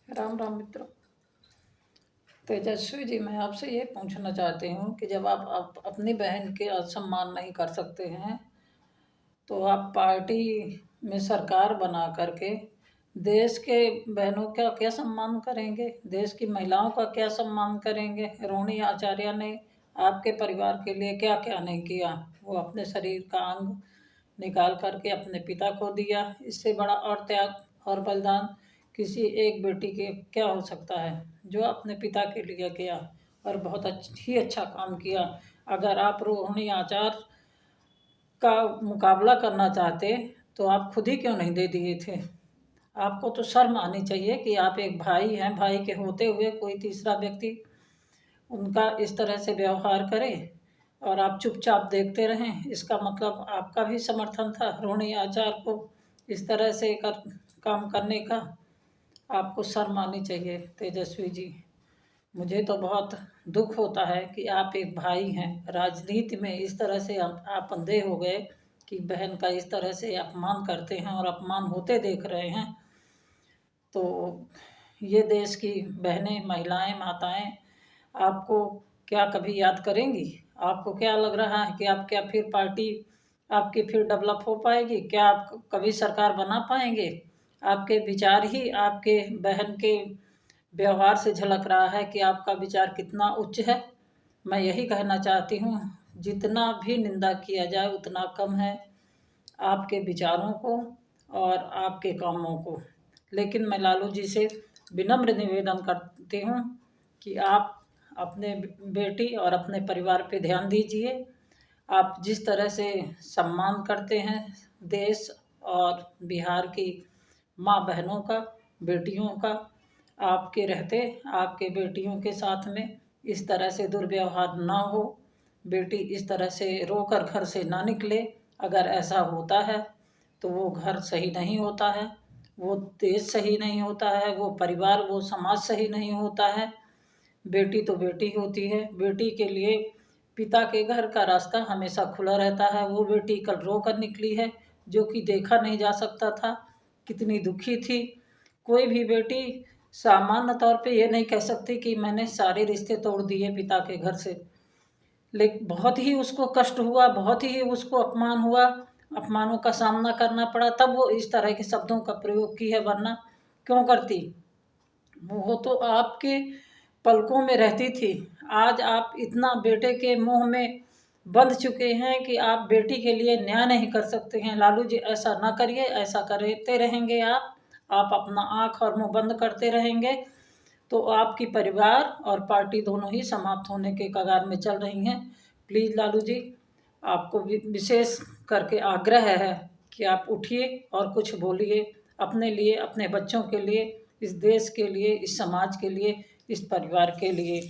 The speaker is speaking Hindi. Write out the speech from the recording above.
राम राम मित्रों। तेजस्वी जी, मैं आपसे ये पूछना चाहती हूँ कि जब आप अपनी बहन के असम्मान नहीं कर सकते हैं तो आप पार्टी में सरकार बना करके देश के बहनों का क्या सम्मान करेंगे, देश की महिलाओं का क्या सम्मान करेंगे। रोहिणी आचार्य ने आपके परिवार के लिए क्या क्या नहीं किया। वो अपने शरीर का अंग निकाल करके अपने पिता को दिया। इससे बड़ा और त्याग और बलिदान किसी एक बेटी के क्या हो सकता है, जो अपने पिता के लिए किया और बहुत अच्छा काम किया। अगर आप रोहिणी आचार्य का मुकाबला करना चाहते तो आप खुद ही क्यों नहीं दे दिए थे। आपको तो शर्म आनी चाहिए कि आप एक भाई हैं, भाई के होते हुए कोई तीसरा व्यक्ति उनका इस तरह से व्यवहार करे और आप चुपचाप देखते रहें। इसका मतलब आपका भी समर्थन था रोहिणी आचार्य को इस तरह से काम करने का। आपको शर्म आनी चाहिए तेजस्वी जी। मुझे तो बहुत दुख होता है कि आप एक भाई हैं, राजनीति में इस तरह से आप अंधे हो गए कि बहन का इस तरह से अपमान करते हैं और अपमान होते देख रहे हैं। तो ये देश की बहनें, महिलाएं, माताएं आपको क्या कभी याद करेंगी। आपको क्या लग रहा है कि आप क्या फिर पार्टी आपकी फिर डेवलप हो पाएगी, क्या आप कभी सरकार बना पाएंगे। आपके विचार ही आपके बहन के व्यवहार से झलक रहा है कि आपका विचार कितना उच्च है। मैं यही कहना चाहती हूँ, जितना भी निंदा किया जाए उतना कम है आपके विचारों को और आपके कामों को। लेकिन मैं लालू जी से विनम्र निवेदन करती हूँ कि आप अपने बेटी और अपने परिवार पे ध्यान दीजिए। आप जिस तरह से सम्मान करते हैं देश और बिहार की माँ बहनों का, बेटियों का, आपके रहते आपके बेटियों के साथ में इस तरह से दुर्व्यवहार ना हो। बेटी इस तरह से रोकर घर से ना निकले। अगर ऐसा होता है तो वो घर सही नहीं होता है, वो देश सही नहीं होता है, वो परिवार, वो समाज सही नहीं होता है। बेटी तो बेटी होती है। बेटी के लिए पिता के घर का रास्ता हमेशा खुला रहता है। वो बेटी कल रो कर निकली है, जो कि देखा नहीं जा सकता था। कितनी दुखी थी। कोई भी बेटी सामान्य तौर पे ये नहीं कह सकती कि मैंने सारे रिश्ते तोड़ दिए पिता के घर से। लेकिन बहुत ही उसको कष्ट हुआ, बहुत ही उसको अपमान हुआ, अपमानों का सामना करना पड़ा, तब वो इस तरह के शब्दों का प्रयोग की है, वरना क्यों करती। वो तो आपके पलकों में रहती थी। आज आप इतना बेटे के मुंह में बंध चुके हैं कि आप बेटी के लिए न्याय नहीं कर सकते हैं। लालू जी, ऐसा ना करिए। ऐसा करते रहेंगे आप अपना आँख और मुंह बंद करते रहेंगे तो आपकी परिवार और पार्टी दोनों ही समाप्त होने के कगार में चल रही हैं। प्लीज़ लालू जी, आपको विशेष करके आग्रह है कि आप उठिए और कुछ बोलिए अपने लिए, अपने बच्चों के लिए, इस देश के लिए, इस समाज के लिए, इस परिवार के लिए।